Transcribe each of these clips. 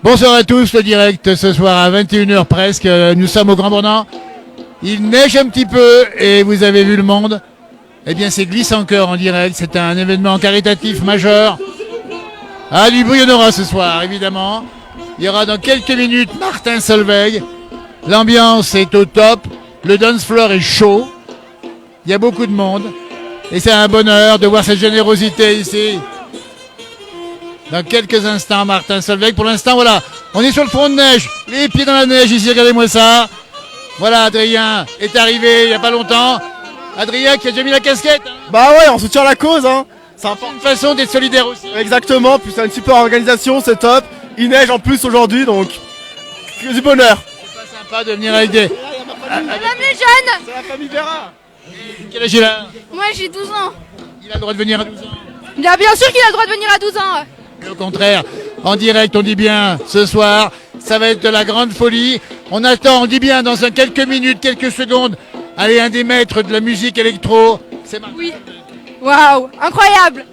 Bonsoir à tous, le direct ce soir à 21h presque, nous sommes au Grand Bornand. Il neige un petit peu et vous avez vu le monde. Eh bien c'est Glisse en Cœur en direct, c'est un événement caritatif majeur. Ah, du bruit on aura ce soir évidemment. Il y aura dans quelques minutes Martin Solveig. L'ambiance est au top, le dance floor est chaud. Il y a beaucoup de monde et c'est un bonheur de voir cette générosité ici. Dans quelques instants, Martin Solveig. Pour l'instant, voilà, on est sur le front de neige, les pieds dans la neige ici, regardez-moi ça. Voilà, Adrien est arrivé il n'y a pas longtemps. Adrien qui a déjà mis la casquette. Bah ouais, on soutient la cause, hein. C'est Une façon d'être solidaire aussi. Exactement, puis c'est une super organisation, c'est top. Il neige en plus aujourd'hui, donc que du bonheur. C'est pas sympa de venir avec des... Madame les jeunes. C'est la famille Vera. Quel âge il a? Moi j'ai 12 ans. Il a le droit de venir à 12 ans. Bien sûr qu'il a le droit de venir à 12 ans. Et au contraire, en direct, on dit bien, ce soir, ça va être de la grande folie. On attend, on dit bien, dans quelques minutes, quelques secondes, allez, un des maîtres de la musique électro, c'est Martin. Oui. Waouh, incroyable.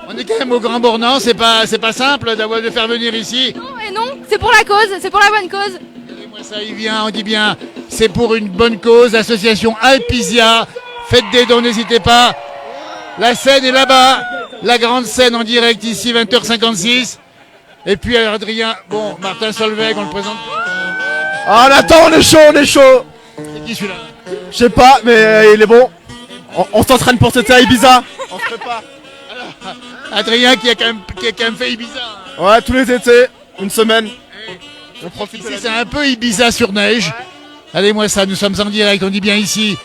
On est quand même au Grand Bornand, c'est pas simple de faire venir ici. Non et non, c'est pour la cause, c'est pour la bonne cause. Regardez-moi ça, il vient, on dit bien, c'est pour une bonne cause, association Alpisia, faites des dons, n'hésitez pas. La scène est là-bas, la grande scène en direct ici, 20h56. Et puis Adrien, bon, Martin Solveig, on le présente. Ah, on attend, on est chaud, on est chaud. C'est qui celui-là? Je sais pas, mais il est bon. On s'entraîne pour cet à Ibiza. On se prépare. Adrien qui a quand même fait Ibiza. Ouais, tous les étés, une semaine. On profite de Ici, la c'est un peu Ibiza sur neige. Allez-moi ça, nous sommes en direct, on dit bien ici.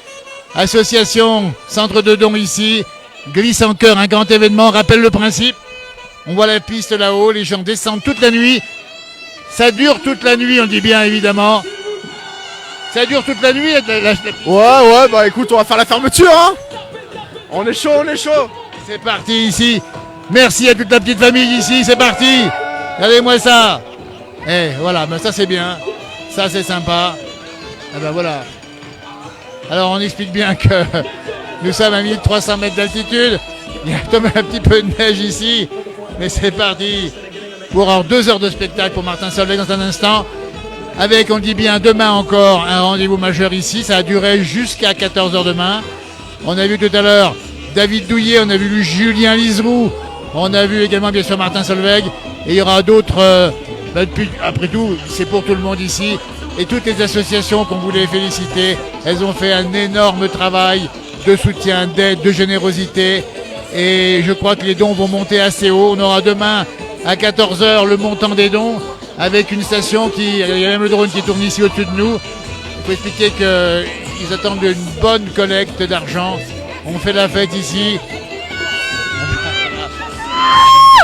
Association, centre de dons ici. Glisse en Cœur, un grand événement, rappelle le principe. On voit la piste là-haut, les gens descendent toute la nuit. Ça dure toute la nuit, on dit bien évidemment. Ça dure toute la nuit. Ouais, bah écoute, on va faire la fermeture, hein. On est chaud, on est chaud. C'est parti ici. Merci à toute la petite famille ici, c'est parti. Regardez-moi ça. Eh, voilà, mais ça c'est bien. Ça c'est sympa. Ah ben voilà. Alors on explique bien que nous sommes à 1300 mètres d'altitude. Il y a quand même un petit peu de neige ici. Mais c'est parti pour avoir 2 heures de spectacle pour Martin Solveig dans un instant. Avec, on dit bien, demain encore un rendez-vous majeur ici. Ça a duré jusqu'à 14h demain. On a vu tout à l'heure David Douillet, on a vu Julien Liseroux. On a vu également bien sûr Martin Solveig. Et il y aura d'autres. Après tout, c'est pour tout le monde ici. Et toutes les associations qu'on voulait féliciter, elles ont fait un énorme travail de soutien, d'aide, de générosité. Et je crois que les dons vont monter assez haut. On aura demain à 14h le montant des dons avec une station qui... Il y a même le drone qui tourne ici au-dessus de nous. Il faut expliquer qu'ils attendent une bonne collecte d'argent. On fait la fête ici.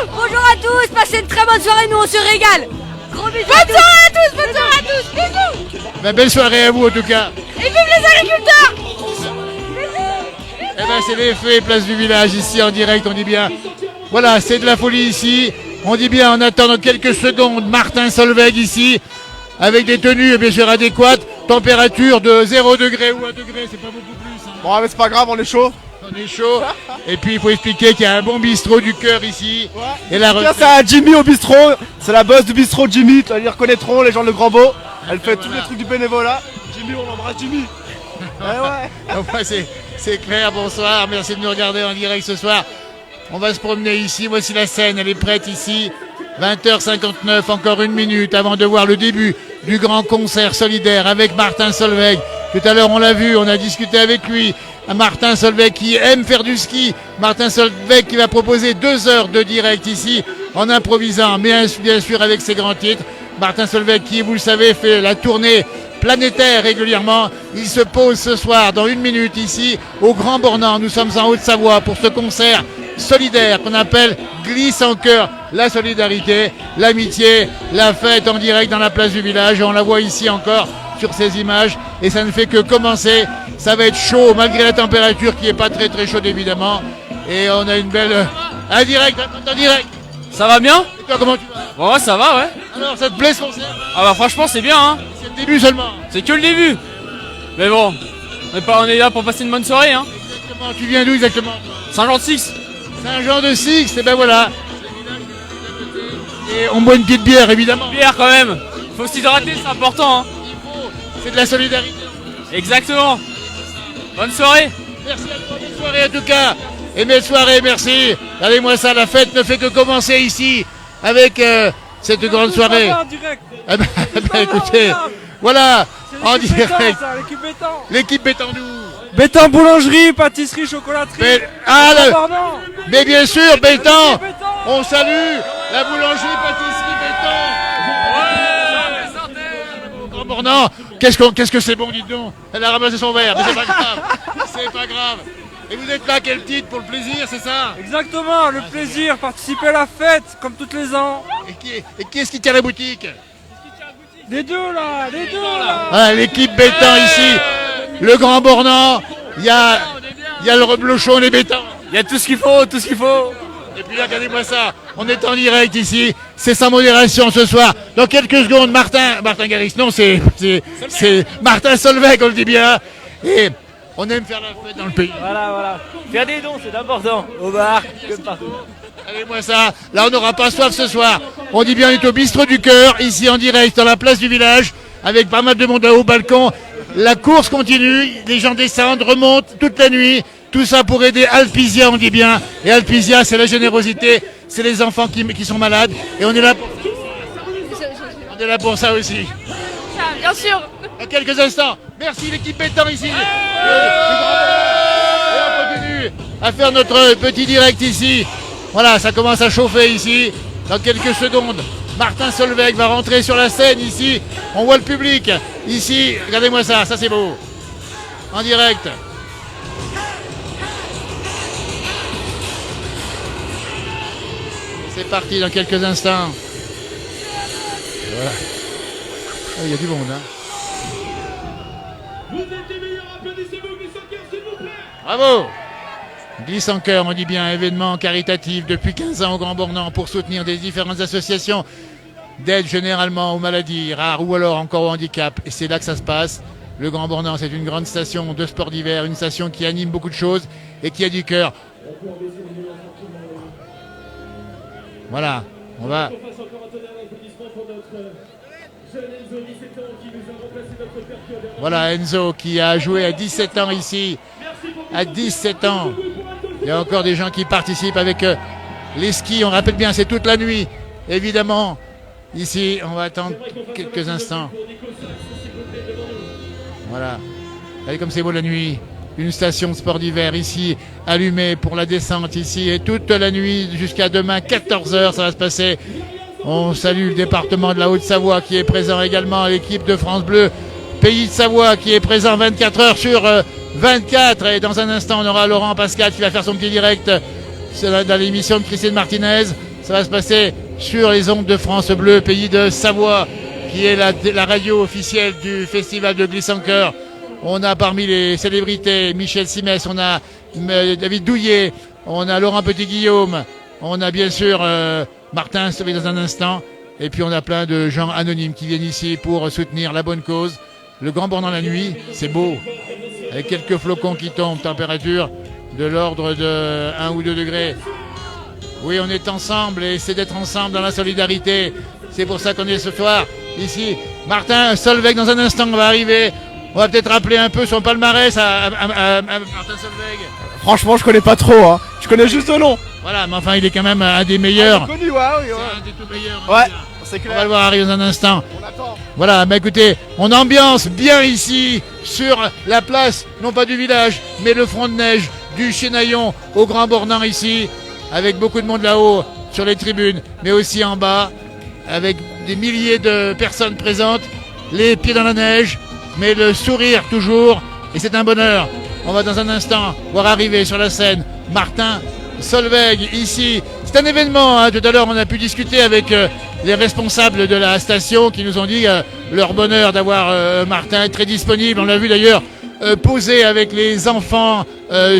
Bonjour à tous, passez une très bonne soirée, nous on se régale. Gros bisous. Bonne soirée à tous, bonne soirée à tous. Bisous. Belle soirée à vous en tout cas. Et vive les agriculteurs. Eh ben c'est les feux et place du village ici en direct, on dit bien. Voilà, c'est de la folie ici. On dit bien, on attend dans quelques secondes Martin Solveig ici, avec des tenues bien sûr adéquates. Température de 0 degré ou 1 degré, c'est pas beaucoup plus. Hein. Bon, mais c'est pas grave, on est chaud. On est chaud. Et puis il faut expliquer qu'il y a un bon bistrot du cœur ici. Ouais. Et la Tiens, c'est à Jimmy au bistrot. C'est la boss du bistrot Jimmy. Ils reconnaîtront, les gens de Le Grand Beau. Elle fait tous les trucs du bénévolat. Jimmy, on embrasse Jimmy. Ouais. Enfin, c'est clair, bonsoir, merci de nous regarder en direct ce soir. On va se promener ici, voici la scène, elle est prête ici. 20h59, encore 1 minute avant de voir le début du grand concert solidaire avec Martin Solveig. Tout à l'heure on l'a vu, on a discuté avec lui. Martin Solveig qui aime faire du ski. Martin Solveig qui va proposer 2 heures de direct ici en improvisant, mais bien sûr avec ses grands titres. Martin Solveig qui, vous le savez, fait la tournée planétaire régulièrement. Il se pose ce soir dans 1 minute ici au Grand Bornand. Nous sommes en Haute-Savoie pour ce concert solidaire qu'on appelle Glisse en Cœur. La solidarité, l'amitié, la fête en direct dans la place du village. Et on la voit ici encore sur ces images et ça ne fait que commencer. Ça va être chaud malgré la température qui n'est pas très très chaude évidemment. Et on a une belle... Un direct, en direct. Ça va bien? Et toi comment tu vas? Ouais, ça va, ouais. Alors ça te plaît ce concert? Ah bah franchement c'est bien, hein. C'est le début seulement. C'est que le début. Mais bon, on est là pour passer une bonne soirée, hein. Exactement, tu viens d'où exactement? Saint-Jean-de-Six. Saint-Jean-de-Six, et ben voilà. Et on boit une petite bière, évidemment. Bière quand même. Faut s'hydrater, c'est important. Hein. C'est de la solidarité. Exactement. Bonne soirée. Merci à toi, belle soirée en tout cas. Et belle soirée, merci. Regardez-moi ça, la fête ne fait que commencer ici avec cette grande soirée. Eh ben, écoutez, voilà, en direct. L'équipe Bétendou. Bétan boulangerie, pâtisserie, chocolaterie. Ah, Pardon. mais bien sûr, Bétan. On salue la boulangerie, pâtisserie Bétan. Grand Bornand. Qu'est-ce que c'est bon, dites donc. Elle a ramassé son verre, mais c'est pas grave. C'est pas grave. Et vous êtes là, quel titre, pour le plaisir, c'est ça? Exactement, le plaisir, participer à la fête, comme tous les ans. Et qui est-ce qui tient la boutique? Les deux là. Ah, l'équipe Bétan ici, le Grand Bornand, il y a le reblochon, les Bétans. Il y a tout ce qu'il faut, tout ce qu'il faut. Et puis là, regardez-moi ça, on est en direct ici, c'est sans modération ce soir. Dans quelques secondes, Martin Garrix, non, c'est Martin Solveig, on le dit bien. Et on aime faire la fête dans le pays. Voilà. Faire des dons, c'est important. Au bar, comme partout. Regardez-moi ça, là on n'aura pas soif ce soir. On dit bien, on est au bistrot du cœur, ici en direct, dans la place du village, avec pas mal de monde là-haut au balcon. La course continue, les gens descendent, remontent toute la nuit. Tout ça pour aider Alpizia, on dit bien. Et Alpizia, c'est la générosité, c'est les enfants qui sont malades. Et on est là pour ça aussi. Bien sûr. À quelques instants. Merci l'équipe Bétan ici. Et on continue à faire notre petit direct ici. Voilà, ça commence à chauffer ici. Dans quelques secondes, Martin Solveig va rentrer sur la scène ici. On voit le public ici. Regardez-moi ça, ça c'est beau. En direct. C'est parti dans quelques instants. Voilà. Ah, il y a du monde, hein. Bravo. Glisse en cœur, on dit bien, événement caritatif depuis 15 ans au Grand Bornand pour soutenir des différentes associations d'aide généralement aux maladies rares ou alors encore au handicap. Et c'est là que ça se passe. Le Grand Bornand, c'est une grande station de sport d'hiver, une station qui anime beaucoup de choses et qui a du cœur. Voilà, on va. Voilà Enzo qui a joué à 17 ans ici. À 17 ans. Il y a encore des gens qui participent avec les skis. On rappelle bien, c'est toute la nuit. Évidemment, ici, on va attendre quelques instants. Voilà. Regardez comme c'est beau la nuit. Une station de sport d'hiver ici, allumée pour la descente ici. Et toute la nuit jusqu'à demain, 14h, ça va se passer. On salue le département de la Haute-Savoie qui est présent également. L'équipe de France Bleu, Pays de Savoie qui est présent 24 heures sur 24. Et dans un instant, on aura Laurent Pascal qui va faire son petit direct dans l'émission de Christine Martinez. Ça va se passer sur les ondes de France Bleu, Pays de Savoie, qui est la radio officielle du festival de Glisse en Cœur. On a parmi les célébrités Michel Simès, on a David Douillet, on a Laurent Petit-Guillaume, on a bien sûr Martin Sauvé dans un instant. Et puis on a plein de gens anonymes qui viennent ici pour soutenir la bonne cause. Le Grand Bornand la nuit, c'est beau. Avec quelques flocons qui tombent, température de l'ordre de 1 ou 2 degrés. Oui, on est ensemble et c'est d'être ensemble dans la solidarité. C'est pour ça qu'on est ce soir ici. Martin Solveig dans un instant va arriver. On va peut-être rappeler un peu son palmarès à Martin Solveig. Franchement, je connais pas trop, hein. Je connais juste le nom. Voilà, mais enfin, il est quand même un des meilleurs. Connu, ouais. C'est un des tout meilleurs. Ouais, c'est On va clair. le voir arriver dans un instant. On attend. Voilà, mais écoutez, on ambiance bien ici sur la place, non pas du village, mais le front de neige du Chénaillon au Grand Bornand ici, avec beaucoup de monde là-haut sur les tribunes, mais aussi en bas, avec des milliers de personnes présentes, les pieds dans la neige, mais le sourire toujours, et c'est un bonheur. On va dans un instant voir arriver sur la scène Martin Solveig ici. C'est un événement, hein. Tout à l'heure on a pu discuter avec les responsables de la station qui nous ont dit leur bonheur d'avoir Martin très disponible. On l'a vu d'ailleurs poser avec les enfants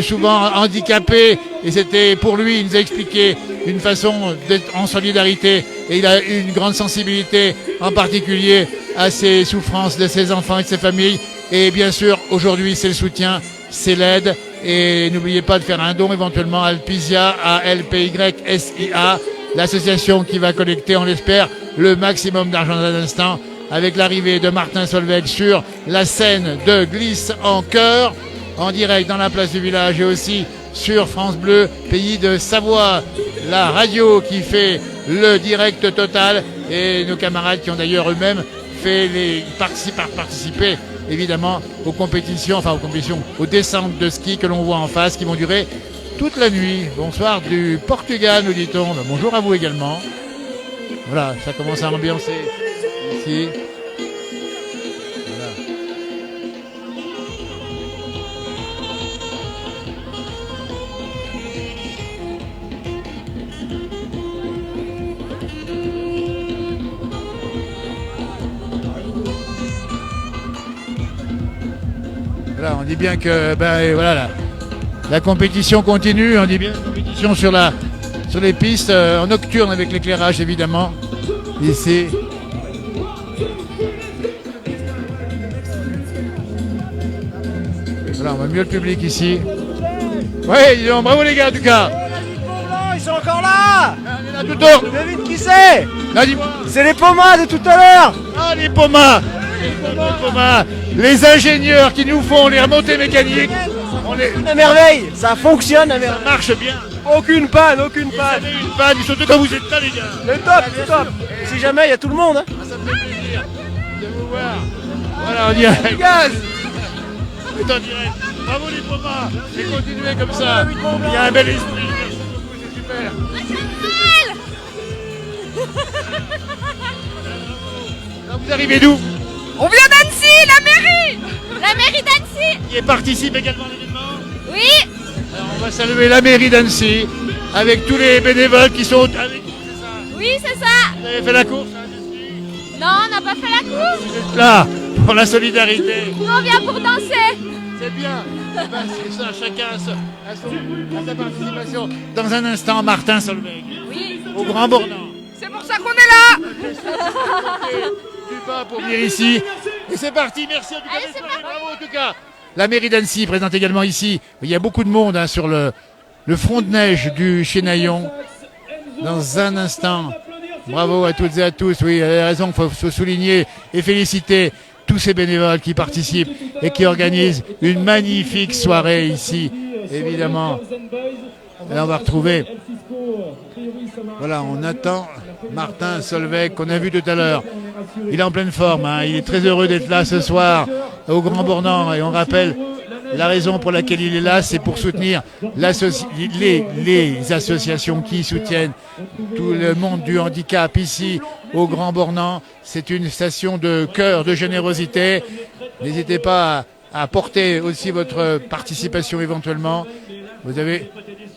souvent handicapés, et c'était pour lui, il nous a expliqué une façon d'être en solidarité, et il a une grande sensibilité en particulier à ces souffrances de ses enfants et de ses familles. Et bien sûr aujourd'hui c'est le soutien, c'est l'aide. Et n'oubliez pas de faire un don éventuellement à Alpizia, à LPYSIA, l'association qui va collecter, on l'espère, le maximum d'argent dans un instant, avec l'arrivée de Martin Solveig sur la scène de Glisse en chœur, en direct dans la place du village et aussi sur France Bleu, pays de Savoie, la radio qui fait le direct total et nos camarades qui ont d'ailleurs eux-mêmes fait participer évidemment aux compétitions, aux descentes de ski que l'on voit en face qui vont durer toute la nuit. Bonsoir du Portugal, nous dit-on. Bonjour à vous également. Voilà, ça commence à ambiancer ici. Voilà. Voilà, on dit bien que voilà, la compétition continue, on dit bien la compétition sur les pistes en nocturne avec l'éclairage évidemment. Ici. Voilà, on voit mieux le public ici. Oui, bravo les gars en tout cas. Ils sont encore là. On est là tout autour. Devine qui c'est? Ah, dis-moi. C'est les Pomas de tout à l'heure. Ah, les Pomas. Les Pomas. Les ingénieurs qui nous font les remontées mécaniques. À merveille, ça fonctionne à merveille. Ça marche bien. Aucune panne, aucune panne. Vous avez une panne, surtout quand vous êtes là les gars. Le top, top. Si jamais il y a tout le monde. Hein. Ça me fait plaisir de vous voir. Voilà, en direct. Gaz. C'est en direct. Bravo les Pomas. Et continuez comme ça. Il y a un bel esprit. Merci beaucoup, c'est super. Alors, vous arrivez d'où? On vient d'Annecy, la mairie. La mairie d'Annecy. Qui participe également à l'événement. Oui. Alors, on va saluer la mairie d'Annecy avec tous les bénévoles qui sont avec vous, c'est ça? Oui, c'est ça. Vous avez fait la course hein, Non, on n'a pas fait la course. Vous êtes là pour la solidarité. Nous, on vient pour danser. C'est bien. Eh ben, c'est ça, chacun a sa participation. Dans un instant, Martin Solveig. Oui. Au Grand Bornand. C'est pour ça qu'on est là. Du pas pour venir ici. Et c'est parti, merci en tout cas. Allez, c'est parti. Bravo en tout cas. La mairie d'Annecy présente également ici. Il y a beaucoup de monde hein, sur le front de neige du Chénaillon. Dans un instant. Bravo à toutes et à tous. Oui, vous avez raison, il faut souligner et féliciter tous ces bénévoles qui participent et qui organisent une magnifique soirée ici, évidemment. Et on va retrouver. Voilà, on attend Martin Solveig qu'on a vu tout à l'heure. Il est en pleine forme, hein. Il est très heureux d'être là ce soir au Grand Bornand. Et on rappelle la raison pour laquelle il est là, c'est pour soutenir les associations qui soutiennent tout le monde du handicap ici au Grand Bornand. C'est une station de cœur, de générosité. N'hésitez pas à apporter aussi votre participation éventuellement. Vous avez...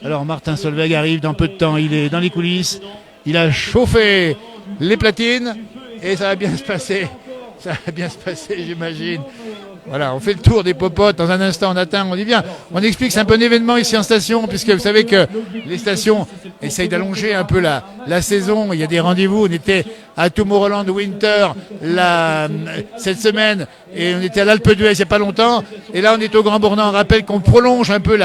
Alors Martin Solveig arrive dans peu de temps, il est dans les coulisses, il a chauffé les platines et ça va bien se passer. Ça va bien se passer, j'imagine. Voilà, on fait le tour des popotes. Dans un instant, on atteint, on dit bien. On explique, c'est un peu un événement ici en station, puisque vous savez que les stations essayent d'allonger un peu la saison. Il y a des rendez-vous. On était à Tomorrowland Winter cette semaine et on était à l'Alpe d'Huez il n'y a pas longtemps. Et là, on est au Grand Bornand. On rappelle qu'on prolonge un peu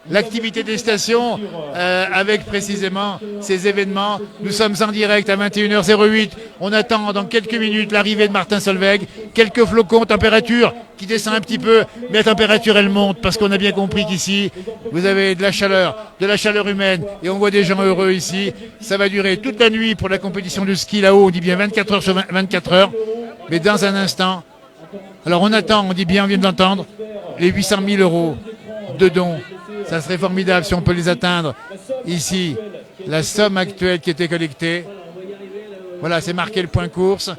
l'activité des stations avec précisément ces événements. Nous sommes en direct à 21h08. On attend dans quelques minutes l'arrivée de Martin Solveig. Quelques flocons, température qui descend un petit peu, mais la température elle monte parce qu'on a bien compris qu'ici vous avez de la chaleur humaine et on voit des gens heureux ici. Ça va durer toute la nuit pour la compétition de ski là-haut. On dit bien 24 heures sur 24 heures. Mais dans un instant, alors on attend, on dit bien, on vient de l'entendre, les 800 000 euros de dons. Ça serait formidable si on peut les atteindre ici. La somme actuelle qui était collectée. Voilà, c'est marqué le point course.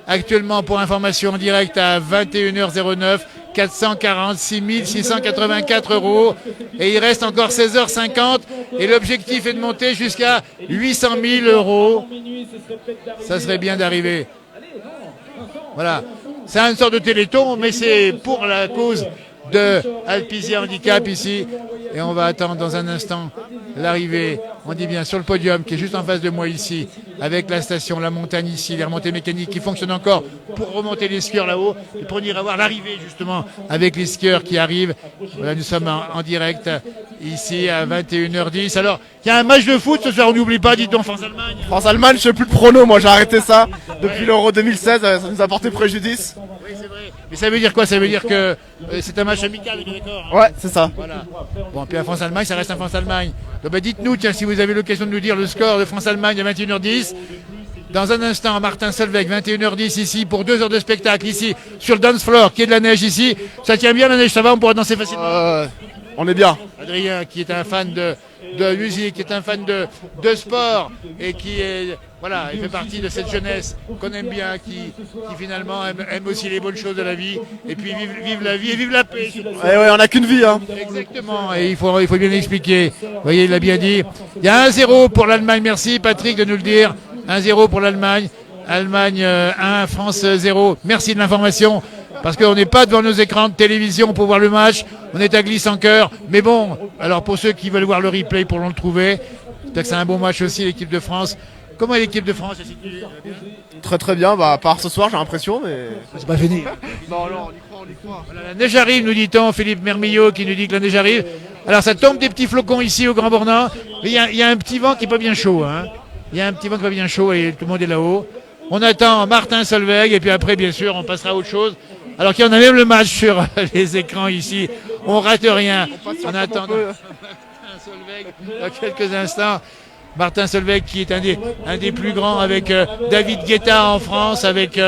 Actuellement, pour information en direct à 21h09, 446 684 euros. Et il reste encore 16h50. Et l'objectif est de monter jusqu'à 800 000 euros. Ça serait bien d'arriver. Voilà. C'est une sorte de téléthon, mais c'est pour la cause de Alpizia Handicap ici. Et on va attendre dans un instant l'arrivée, on dit bien, sur le podium qui est juste en face de moi ici, avec la station, la montagne ici, les remontées mécaniques qui fonctionnent encore pour remonter les skieurs là-haut et pour venir avoir l'arrivée justement avec les skieurs qui arrivent. Voilà, nous sommes en direct ici à 21h10. Alors, il y a un match de foot ce soir, on n'oublie pas, dites donc, France-Allemagne. France-Allemagne, je fais plus de prono, moi j'ai arrêté ça. Depuis l'Euro 2016, ça nous a porté préjudice. Oui, c'est vrai. Mais ça veut dire quoi? Ça veut dire que c'est un match amical, on est d'accord, hein? Ouais, c'est ça. Voilà. Bon, puis la France-Allemagne, ça reste un France-Allemagne. Donc dites-nous, tiens, si vous avez l'occasion de nous dire le score de France-Allemagne à 21h10. Dans un instant, Martin Solveig, 21h10 ici, pour 2 heures de spectacle ici, sur le dance floor, qui est de la neige ici. Ça tient bien la neige, ça va, on pourra danser facilement. On est bien. Adrien, qui est un fan de musique, qui est un fan de sport, et qui est, voilà, il fait partie de cette jeunesse qu'on aime bien, qui finalement aime aussi les bonnes choses de la vie, et puis vive la vie et vive la paix. Ouais, on a qu'une vie, hein. Exactement, et il faut bien expliquer. Vous voyez, il l'a bien dit. Il y a 1-0 pour l'Allemagne, merci Patrick de nous le dire. 1-0 pour l'Allemagne. Allemagne 1, France 0. Merci de l'information. Parce qu'on n'est pas devant nos écrans de télévision pour voir le match. On est à Glisse-en-Cœur. Mais bon, alors pour ceux qui veulent voir le replay pourront le trouver. C'est-à-dire que c'est un bon match aussi, l'équipe de France. Comment est l'équipe de France? Très très bien, bah à part ce soir j'ai l'impression, mais... C'est pas fini. Non, on y croit. Voilà, la neige arrive, nous dit-on. Philippe Mermillot qui nous dit que la neige arrive. Alors ça tombe des petits flocons ici au Grand Bornand. Mais il y a un petit vent qui n'est pas bien chaud, hein. Il y a un petit vent qui va bien chaud et tout le monde est là-haut. On attend Martin Solveig et puis après, bien sûr, on passera à autre chose. Alors qu'il y en a même le match sur les écrans ici. On rate rien. On attend Martin Solveig dans quelques instants. Martin Solveig qui est un des plus grands avec David Guetta en France, avec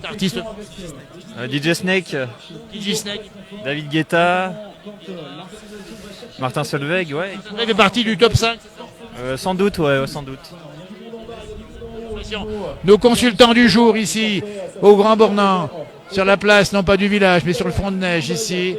artiste DJ Snake, DJ Snake. David Guetta, Martin Solveig, ouais. Ça fait partie du top 5. Sans doute, ouais, sans doute. Nos consultants du jour ici, au Grand Bornand, sur la place, non pas du village, mais sur le front de neige ici.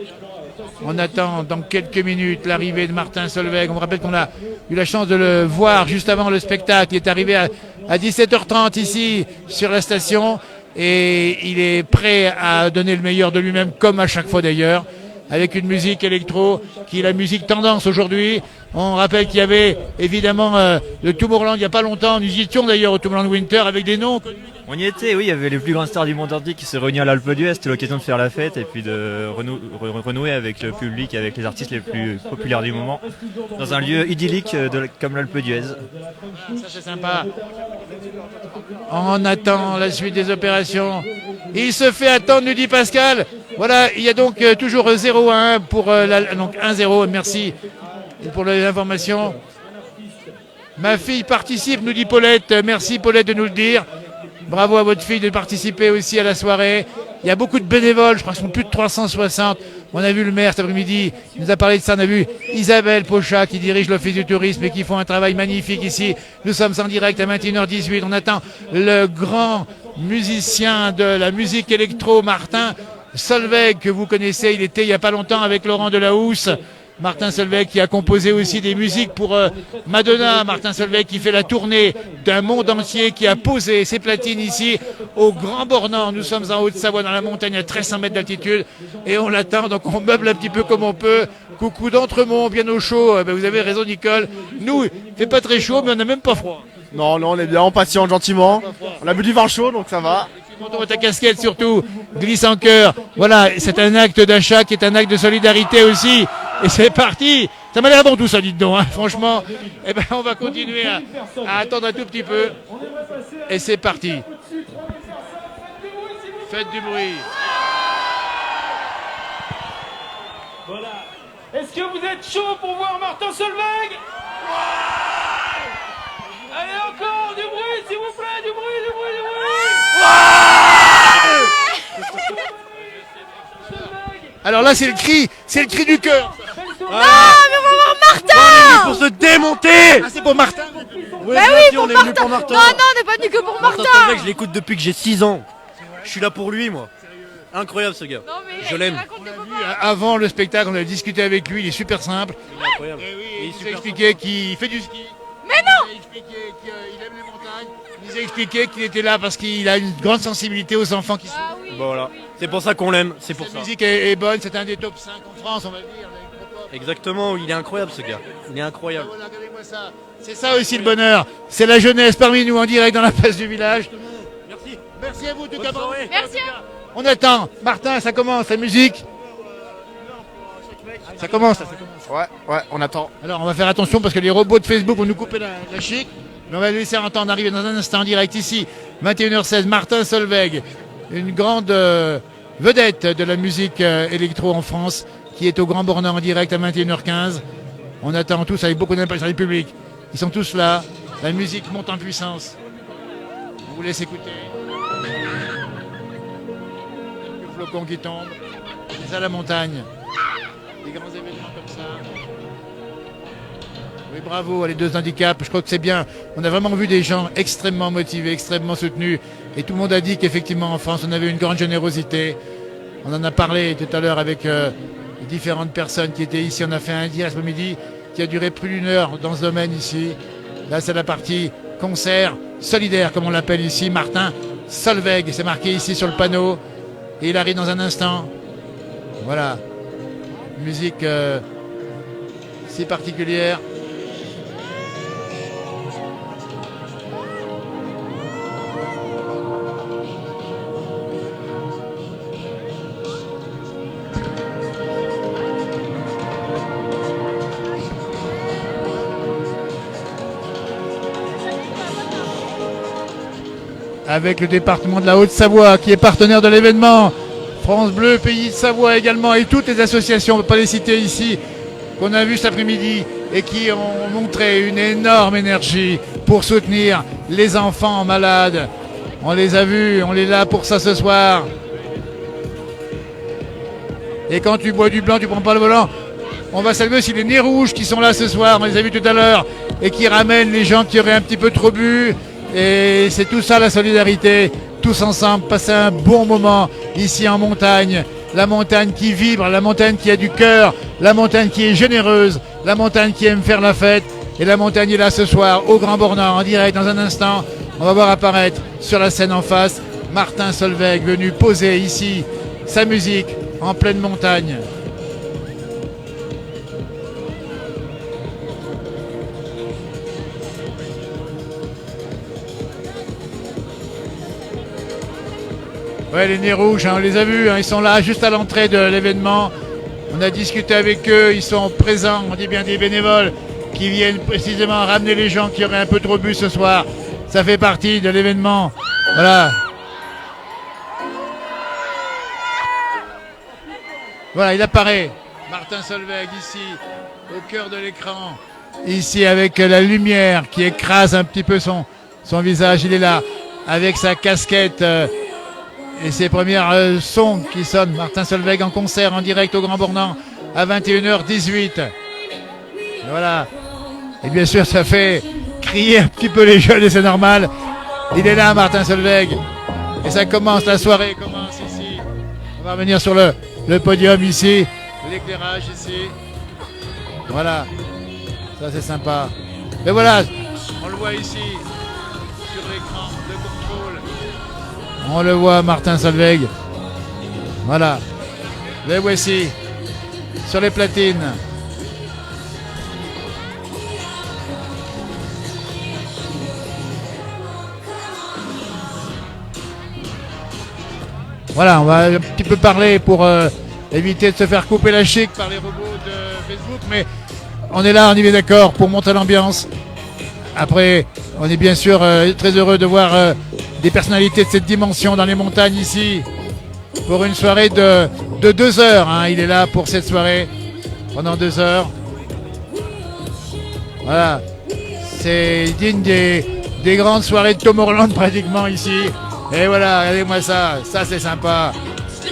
On attend dans quelques minutes l'arrivée de Martin Solveig. On vous rappelle qu'on a eu la chance de le voir juste avant le spectacle. Il est arrivé à 17h30 ici sur la station et il est prêt à donner le meilleur de lui-même, comme à chaque fois d'ailleurs, avec une musique électro qui est la musique tendance aujourd'hui. On rappelle qu'il y avait évidemment le Tomorrowland il n'y a pas longtemps. Nous y étions d'ailleurs au Tomorrowland Winter avec des noms. On y était, oui, il y avait les plus grandes stars du monde entier qui se réunissaient à l'Alpe d'Huez. C'était l'occasion de faire la fête et puis de renouer avec le public, avec les artistes les plus populaires du moment, dans un lieu idyllique comme l'Alpe d'Huez. Ça c'est sympa. On attend la suite des opérations. Il se fait attendre, nous dit Pascal. Voilà, il y a donc toujours 0-1 pour donc 1-0, merci pour les informations. Ma fille participe, nous dit Paulette. Merci Paulette de nous le dire. Bravo à votre fille de participer aussi à la soirée. Il y a beaucoup de bénévoles, je crois qu'ils sont plus de 360. On a vu le maire cet après-midi, il nous a parlé de ça. On a vu Isabelle Pochat qui dirige l'Office du tourisme et qui font un travail magnifique ici. Nous sommes en direct à 21h18. On attend le grand musicien de la musique électro, Martin Solveig, que vous connaissez. Il était il n'y a pas longtemps avec Laurent Delahousse. Martin Solveig qui a composé aussi des musiques pour Madonna. Martin Solveig qui fait la tournée d'un monde entier, qui a posé ses platines ici au Grand Bornand. Nous sommes en Haute-Savoie dans la montagne à 1300 mètres d'altitude et on l'attend, donc on meuble un petit peu comme on peut. Coucou d'Entremont, bien au chaud. Vous avez raison Nicole. Nous, il fait pas très chaud mais on n'a même pas froid. Non, on est bien, on patiente gentiment. On a bu du vin chaud donc ça va. Ta casquette surtout, glisse en cœur. Voilà, c'est un acte d'achat qui est un acte de solidarité aussi. Et c'est parti. Ça m'a l'air bon tout ça, dites donc, hein. Franchement. Eh ben, on va continuer à attendre un tout petit peu. Et c'est parti. Faites du bruit. Voilà. Est-ce que vous êtes chaud pour voir Martin Solveig? Allez encore, du bruit s'il vous plaît, du bruit, du bruit, du bruit. Alors là, c'est le cri du cœur. Non, mais on va voir Martin. Pour se démonter. Ah, c'est pour Martin. Oui, Bah oui, pour Martin. Non, on n'est pas venu que pour Martin. Je l'écoute depuis que j'ai 6 ans. Je suis là pour lui, moi. Incroyable ce gars. Non, mais Je l'aime. raconte les papas. Avant le spectacle, on a discuté avec lui. Il est super simple. Incroyable. Il nous a expliqué qu'il fait du ski. Mais non. Il a expliqué qu'il aime les montagnes. Il nous a expliqué qu'il était là parce qu'il a une grande sensibilité aux enfants qui sont. Ah oui. Voilà. C'est pour ça qu'on l'aime. C'est pour Sa ça. musique est bonne. C'est un des top 5 en France, on va dire. Exactement. Il est incroyable ce gars. Il est incroyable. Voilà, regardez-moi ça. C'est ça aussi le bonheur. C'est la jeunesse parmi nous en direct dans la place du village. Merci. Merci à vous, tout cas. Merci. On attend. Martin, ça commence, la musique. Ça commence, là, ça commence. Ouais, on attend. Alors on va faire attention parce que les robots de Facebook vont nous couper la chic. Mais on va laisser entendre arriver dans un instant en direct ici, 21h16, Martin Solveig, une grande vedette de la musique électro en France, qui est au Grand Bornand en direct à 21h15. On attend tous avec beaucoup d'impatience du public. Ils sont tous là. La musique monte en puissance. On vous laisse écouter. Le flocon qui tombe. C'est ça la montagne. Des grands événements comme ça. Oui, bravo, les deux handicaps. Je crois que c'est bien. On a vraiment vu des gens extrêmement motivés, extrêmement soutenus. Et tout le monde a dit qu'effectivement en France, on avait une grande générosité. On en a parlé tout à l'heure avec différentes personnes qui étaient ici. On a fait un direct ce midi qui a duré plus d'1 heure dans ce domaine ici. Là, c'est la partie concert solidaire, comme on l'appelle ici. Martin Solveig, c'est marqué ici sur le panneau. Et il arrive dans un instant. Voilà. Musique si particulière. Avec le département de la Haute-Savoie qui est partenaire de l'événement. France Bleu, Pays de Savoie également, et toutes les associations, on ne peut pas les citer ici, qu'on a vues cet après-midi et qui ont montré une énorme énergie pour soutenir les enfants malades. On les a vus, on est là pour ça ce soir. Et quand tu bois du blanc, tu prends pas le volant. On va saluer aussi les Nez Rouges qui sont là ce soir, on les a vus tout à l'heure, et qui ramènent les gens qui auraient un petit peu trop bu. Et c'est tout ça la solidarité, tous ensemble, passer un bon moment ici en montagne. La montagne qui vibre, la montagne qui a du cœur, la montagne qui est généreuse, la montagne qui aime faire la fête. Et la montagne est là ce soir au Grand Bornand en direct dans un instant. On va voir apparaître sur la scène en face Martin Solveig venu poser ici sa musique en pleine montagne. Ouais, les Nez Rouges, on les a vus, ils sont là juste à l'entrée de l'événement. On a discuté avec eux, ils sont présents, on dit bien des bénévoles qui viennent précisément ramener les gens qui auraient un peu trop bu ce soir. Ça fait partie de l'événement. Voilà. Voilà, il apparaît. Martin Solveig ici, au cœur de l'écran. Ici avec la lumière qui écrase un petit peu son visage. Il est là avec sa casquette. Et ses premières sons qui sonnent. Martin Solveig en concert en direct au Grand Bornand à 21h18. Et voilà. Et bien sûr, ça fait crier un petit peu les jeunes et c'est normal. Il est là, Martin Solveig. Et ça commence, la soirée commence ici. On va revenir sur le podium ici. L'éclairage ici. Voilà. Ça, c'est sympa. Et voilà, on le voit ici sur l'écran de contrôle. On le voit, Martin Solveig. Voilà. Les voici sur les platines. Voilà, on va un petit peu parler pour éviter de se faire couper la chic par les robots de Facebook, mais on est là, on y est d'accord, pour monter l'ambiance. Après, on est bien sûr très heureux de voir des personnalités de cette dimension dans les montagnes ici pour une soirée de 2 heures. Il est là pour cette soirée pendant 2 heures. Voilà, c'est digne des grandes soirées de Tomorrowland pratiquement ici. Et voilà, regardez-moi ça, ça c'est sympa.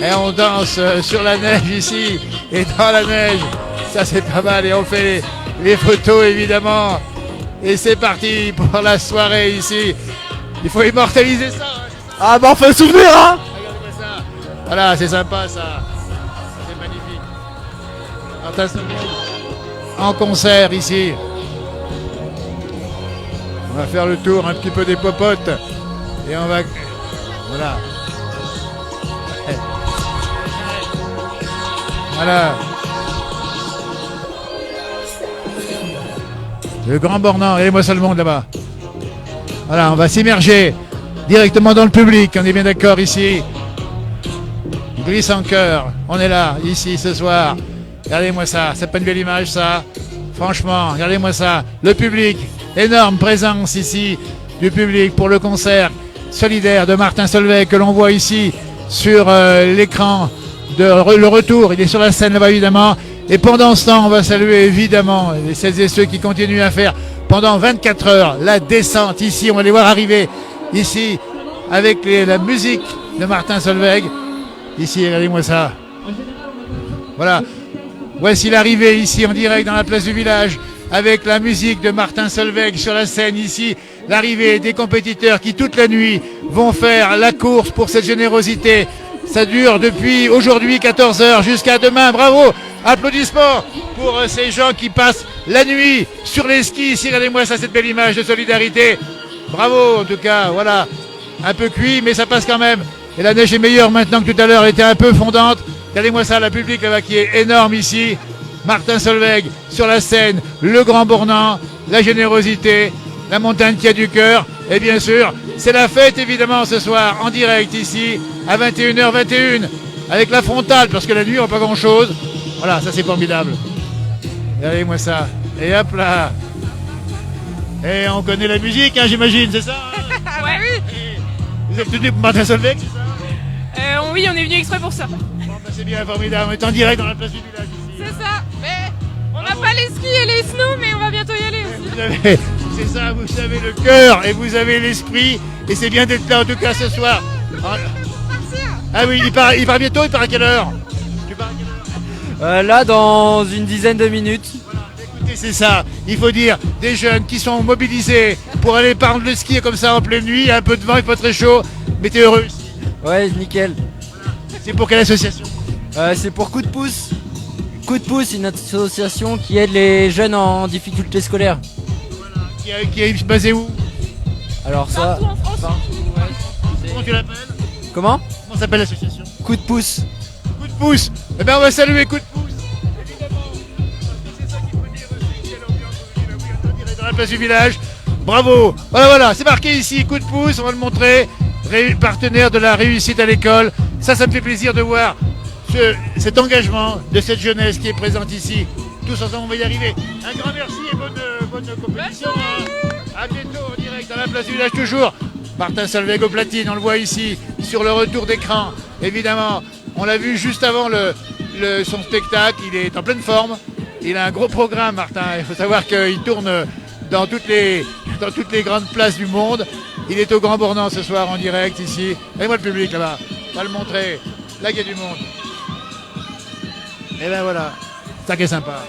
Et on danse sur la neige ici et dans la neige, ça c'est pas mal. Et on fait les photos évidemment. Et c'est parti pour la soirée ici. Il faut immortaliser ça. Ah bah on fait le souvenir hein. Regardez-moi ça. Voilà, c'est sympa ça. C'est magnifique. Martin Solveig en concert ici. On va faire le tour un petit peu des popotes. Et on va... Voilà. Voilà. Le Grand Bornand, regardez-moi ça le monde là-bas. Voilà, on va s'immerger directement dans le public, on est bien d'accord ici. Glisse en cœur, on est là, ici ce soir. Regardez-moi ça, c'est pas une belle image ça. Franchement, regardez-moi ça. Le public, énorme présence ici du public pour le concert solidaire de Martin Solveig que l'on voit ici sur l'écran le retour. Il est sur la scène là-bas évidemment. Et pendant ce temps, on va saluer évidemment celles et ceux qui continuent à faire pendant 24 heures la descente ici. On va les voir arriver ici avec la musique de Martin Solveig. Ici, regardez-moi ça. Voilà. Voici l'arrivée ici en direct dans la place du village avec la musique de Martin Solveig sur la scène ici. L'arrivée des compétiteurs qui toute la nuit vont faire la course pour cette générosité. Ça dure depuis aujourd'hui 14h jusqu'à demain. Bravo, applaudissements pour ces gens qui passent la nuit sur les skis. Ici, regardez-moi ça, cette belle image de solidarité. Bravo en tout cas, voilà. Un peu cuit mais ça passe quand même. Et la neige est meilleure maintenant que tout à l'heure, elle était un peu fondante. Regardez-moi ça, la public là-bas qui est énorme ici. Martin Solveig sur la scène, le Grand Bornand, la générosité, la montagne qui a du cœur. Et bien sûr, c'est la fête évidemment ce soir en direct ici à 21h21 avec la frontale parce que la nuit on n'a pas grand-chose. Voilà, ça c'est formidable. Regardez-moi ça. Et hop là. Et on connaît la musique, hein, j'imagine, c'est ça hein? Ouais, oui. Vous êtes venu pour Martin Solveig, c'est ça? Oui, on est venu exprès pour ça. Bon, bah, c'est bien formidable, on est en direct dans la place du village ici. C'est ça. Mais on n'a pas les skis et les snows, mais on va bientôt y aller aussi. C'est ça, vous avez le cœur et vous avez l'esprit. Et c'est bien d'être là en tout cas ce soir. Ah oui, il part bientôt, il part à quelle heure? Tu pars à quelle heure? Là, dans une dizaine de minutes. Voilà, écoutez, c'est ça. Il faut dire des jeunes qui sont mobilisés pour aller prendre le ski comme ça en pleine nuit, un peu de vent, il faut très chaud. Mais t'es heureux ici. Ouais, nickel. C'est pour quelle association? C'est pour Coup de pouce. Coup de pouce, une association qui aide les jeunes en difficulté scolaire. Qui est basé où? Alors ça... Partout en France. Comment tu l'appelles? Comment Comment s'appelle l'association? Coup de pouce. Coup de pouce. Eh bien on va saluer Coup de pouce. Évidemment. C'est ça qu'il faut dire aussi. Quelle ambiance aujourd'hui dans la place du village. Bravo. Voilà, c'est marqué ici Coup de pouce. On va le montrer. Partenaire de la réussite à l'école. Ça me fait plaisir de voir cet engagement de cette jeunesse qui est présente ici. Tous ensemble, on va y arriver. Un grand merci et bonne compétition. Hein. À bientôt en direct dans la place du village toujours. Martin Solveig au platine, on le voit ici sur le retour d'écran. Évidemment, on l'a vu juste avant son spectacle. Il est en pleine forme. Il a un gros programme, Martin. Il faut savoir qu'il tourne dans toutes les grandes places du monde. Il est au Grand Bornand ce soir en direct ici. Regardez-moi le public là-bas. On va le montrer. Là, il y a du monde. Et ben voilà. Ça qui est sympa.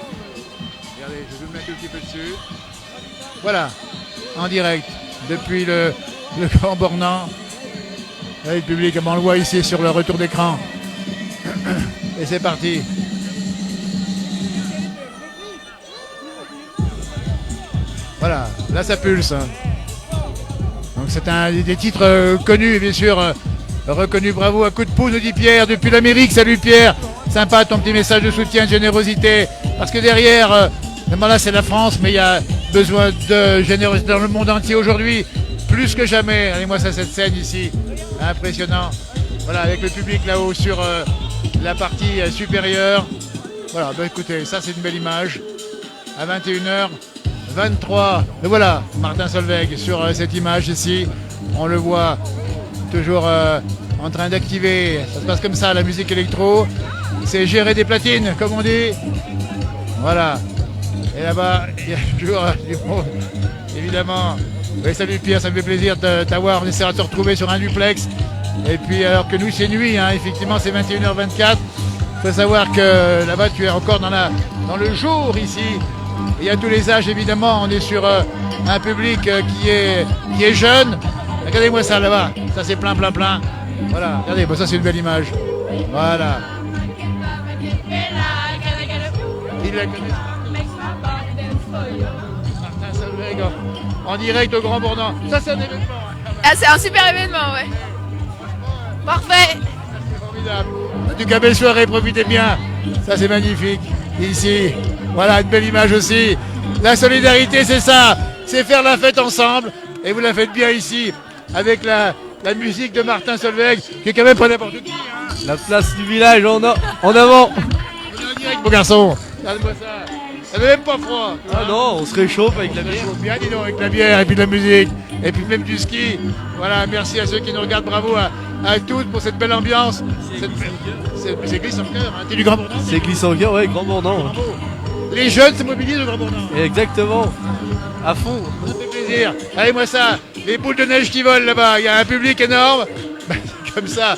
Regardez, je vais vous mettre un petit peu dessus. Voilà. En direct. Depuis le Grand Bornand. Regardez le public, comme on le voit ici sur le retour d'écran. Et c'est parti. Voilà. Là, ça pulse. Donc c'est un des titres connus, bien sûr, reconnus. Bravo à Coup de pouce, nous dit Pierre, depuis l'Amérique. Salut Pierre, sympa ton petit message de soutien, de générosité. Parce que derrière, là c'est la France, mais il y a besoin de générosité dans le monde entier aujourd'hui, plus que jamais. Regardez-moi ça, cette scène ici, impressionnant. Voilà, avec le public là-haut sur la partie supérieure. Voilà, bah écoutez, ça c'est une belle image. À 21h23, et voilà, Martin Solveig sur cette image ici. On le voit toujours en train d'activer. Ça se passe comme ça, la musique électro. C'est gérer des platines, comme on dit. Voilà. Et là-bas, il y a toujours du monde, évidemment. Oui, salut Pierre, ça me fait plaisir de t'avoir. On essaiera de te retrouver sur un duplex. Et puis, alors que nous, c'est nuit, hein, effectivement, c'est 21h24. Il faut savoir que là-bas, tu es encore dans le jour ici. Il y a tous les âges, évidemment. On est sur un public qui est jeune. Regardez-moi ça là-bas. Ça, c'est plein. Voilà, regardez, bon, ça, c'est une belle image. Voilà. Il la connaît. Martin Solveig en direct au Grand Bornand. Ça, c'est un événement. Ah, c'est un super événement, ouais. Parfait. C'est formidable. En tout cas, belle soirée, profitez bien. Ça, c'est magnifique. Ici, voilà, une belle image aussi. La solidarité, c'est ça. C'est faire la fête ensemble. Et vous la faites bien ici, avec la musique de Martin Solveig, qui est quand même pas n'importe qui. Hein. La place du village en avant. On est en direct, mon garçon. Regarde-moi ça. Ça n'est même pas froid. tu vois. Ah non, on se réchauffe avec la bière. Bien, dis donc, avec la bière et puis de la musique. Et puis même du ski. Voilà, merci à ceux qui nous regardent. Bravo à tous pour cette belle ambiance. C'est glisse en cœur. Hein. T'es du Grand Bourdon. C'est glissant cœur, ouais, Grand Bourdon. Bravo. Les jeunes se mobilisent au Grand Bourdon. Exactement. À fond. Ça fait plaisir. Allez, moi ça. Les boules de neige qui volent là-bas. Il y a un public énorme. C'est comme ça.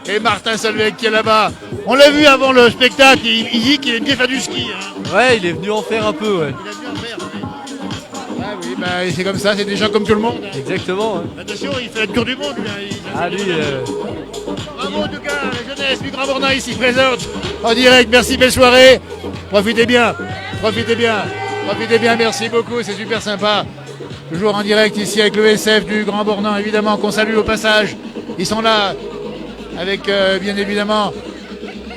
Et Martin Solveig qui est là-bas. On l'a vu avant le spectacle. Il dit qu'il aime bien faire du ski. Hein. Ouais, il est venu en faire un peu, ouais. Il a dû en faire. Ouais. Ah oui, bah, c'est comme ça. C'est des gens comme tout le monde. Hein. Exactement. Ouais. Attention, il fait le tour du monde. Lui, hein. Ah, lui, Bravo en tout cas, la jeunesse du Grand Bourdon ici présente en direct. Merci, belle soirée. Profitez bien, profitez bien, profitez bien. Merci beaucoup, c'est super sympa. Toujours en direct ici avec le SF du Grand Bourdon, évidemment, qu'on salue au passage. Ils sont là avec bien évidemment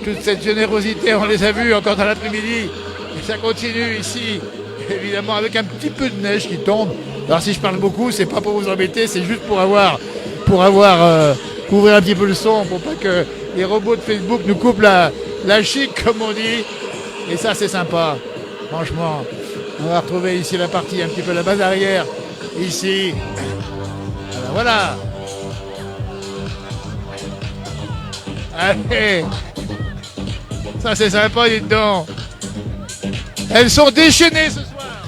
toute cette générosité. On les a vus encore dans l'après-midi. Et ça continue ici, évidemment, avec un petit peu de neige qui tombe. Alors si je parle beaucoup, c'est pas pour vous embêter, c'est juste pour couvrir un petit peu le son pour pas que les robots de Facebook nous coupent la chic comme on dit. Et ça c'est sympa. Franchement, on va retrouver ici la partie un petit peu la base arrière. Ici. Voilà. Allez. Ça c'est sympa, dites donc. Elles sont déchaînées ce soir.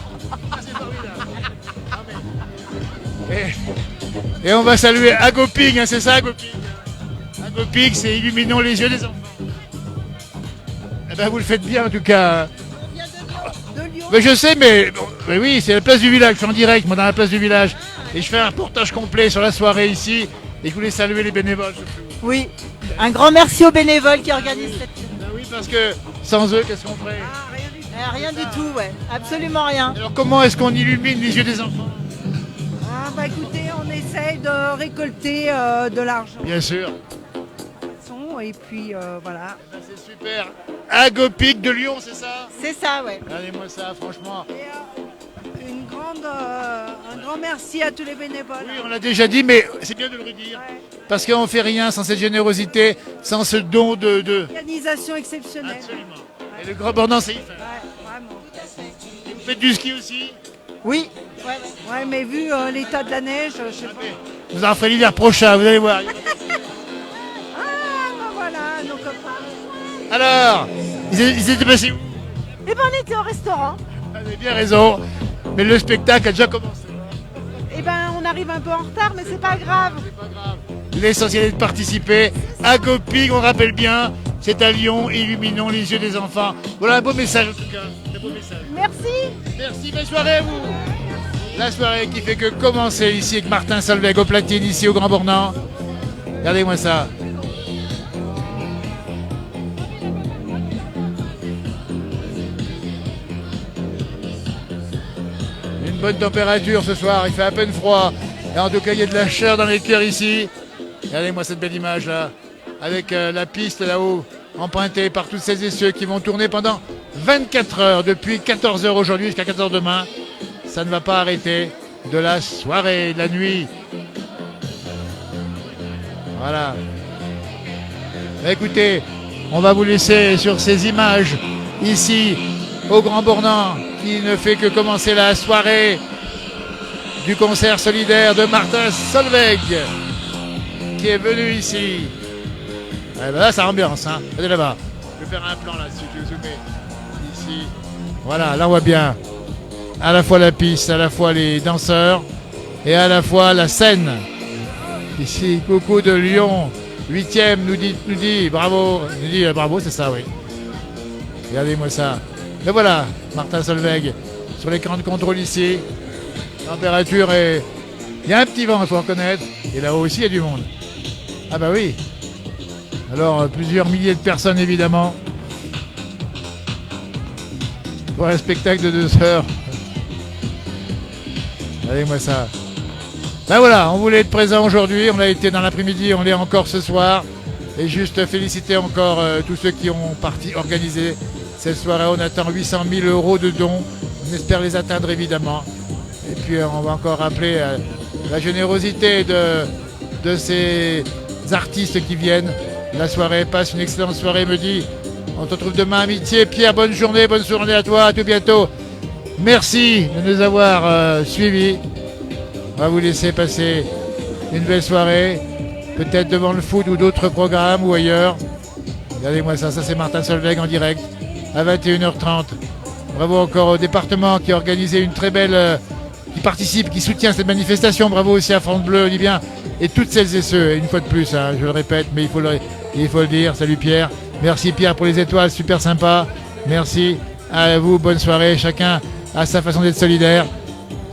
Ça, c'est formidable. Ah, mais- Et on va saluer Agoping, hein, c'est ça Agoping. Agoping, c'est Illuminons les yeux des enfants. Eh ben vous le faites bien en tout cas. Mais je sais, mais oui, c'est la place du village, je suis en direct, moi dans la place du village. Et je fais un reportage complet sur la soirée ici. Et je voulais saluer les bénévoles. Oui, un grand merci aux bénévoles qui organisent cette... Ben oui, parce que sans eux, qu'est-ce qu'on ferait? Rien du tout, ouais, absolument rien. Alors comment est-ce qu'on illumine les yeux des enfants? Ah bah écoutez, on essaye de récolter de l'argent. Bien sûr. Et puis voilà. Eh ben, c'est super. Agoping de Lyon, c'est ça? C'est ça, ouais. Regardez-moi ça, franchement. Et, un grand merci à tous les bénévoles. Oui, on l'a déjà dit, mais c'est bien de le redire. Ouais. Parce qu'on ne fait rien sans cette générosité, sans ce don de... Organisation exceptionnelle. Absolument. Et le Grand Bourdon, c'est y faire. Ouais, vraiment. Et vous faites du ski aussi? Oui. Ouais, mais vu l'état de la neige, je sais pas. Vous en ferez l'hiver prochain, vous allez voir. Ah, bah voilà, nos copains. Alors, ils étaient passés où? Eh ben on était au restaurant. Vous avez bien raison, mais le spectacle a déjà commencé. Eh ben on arrive un peu en retard, mais c'est pas grave. L'essentiel est de participer. Agoping, on rappelle bien, c'est à Lyon, illuminons les yeux des enfants. Voilà un beau message en tout cas. Un beau message. Merci. Merci, belle soirée à vous. La soirée qui fait que commencer ici avec Martin Solveig au platine, ici au Grand Bourdon. Regardez-moi ça. Une bonne température ce soir, il fait à peine froid. Et en tout cas, il y a de la chaleur dans les cœurs ici. Regardez-moi cette belle image là, avec la piste là-haut, empruntée par toutes celles et ceux qui vont tourner pendant 24 heures, depuis 14 heures aujourd'hui jusqu'à 14 heures demain. Ça ne va pas arrêter de la soirée, de la nuit. Voilà. Bah, écoutez, on va vous laisser sur ces images ici au Grand Bourdon qui ne fait que commencer la soirée du concert solidaire de Martin Solveig qui est venu ici. Eh ben là, ça ambiance, hein. Regardez là-bas. Je vais faire un plan là, si tu veux zoomer. Ici. Voilà, là on voit bien à la fois la piste, à la fois les danseurs et à la fois la scène. Ici, coucou de Lyon, 8e, nous dit bravo, nous dit bravo, c'est ça, oui. Regardez-moi ça. Et voilà, Martin Solveig sur l'écran de contrôle ici. Température et il y a un petit vent, il faut reconnaître. Et là-haut aussi, il y a du monde. Ah bah oui. Alors, plusieurs milliers de personnes, évidemment. Pour un spectacle de 2 heures. Regardez-moi ça. Ben voilà, on voulait être présent aujourd'hui, on a été dans l'après-midi, on l'est encore ce soir. Et juste féliciter encore tous ceux qui ont organisé cette soirée. On attend 800 000 € de dons. On espère les atteindre évidemment. Et puis on va encore rappeler la générosité de ces artistes qui viennent. La soirée passe une excellente soirée, me dit On te retrouve demain à midi. Pierre, bonne journée à toi, à tout bientôt. Merci de nous avoir suivis. On va vous laisser passer une belle soirée, peut-être devant le foot ou d'autres programmes ou ailleurs. Regardez-moi ça c'est Martin Solveig en direct à 21h30. Bravo encore au département qui a organisé une très belle, qui participe, qui soutient cette manifestation. Bravo aussi à France Bleu, Libyen et toutes celles et ceux. Et une fois de plus, hein, je le répète, mais il faut le dire. Salut Pierre. Merci Pierre pour les étoiles, super sympa. Merci à vous, bonne soirée. Chacun a sa façon d'être solidaire.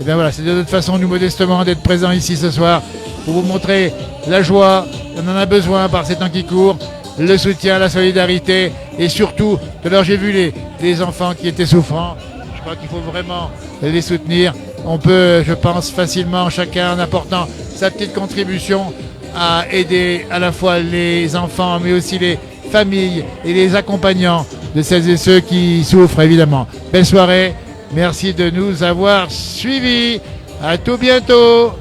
Et bien voilà, c'est de notre façon, nous modestement, d'être présents ici ce soir pour vous montrer la joie. On en a besoin par ces temps qui courent, le soutien, la solidarité et surtout, tout à l'heure j'ai vu les enfants qui étaient souffrants. Je crois qu'il faut vraiment les soutenir. On peut, je pense, facilement, chacun en apportant sa petite contribution à aider à la fois les enfants mais aussi les familles et les accompagnants de celles et ceux qui souffrent évidemment. Belle soirée, merci de nous avoir suivis. À tout bientôt.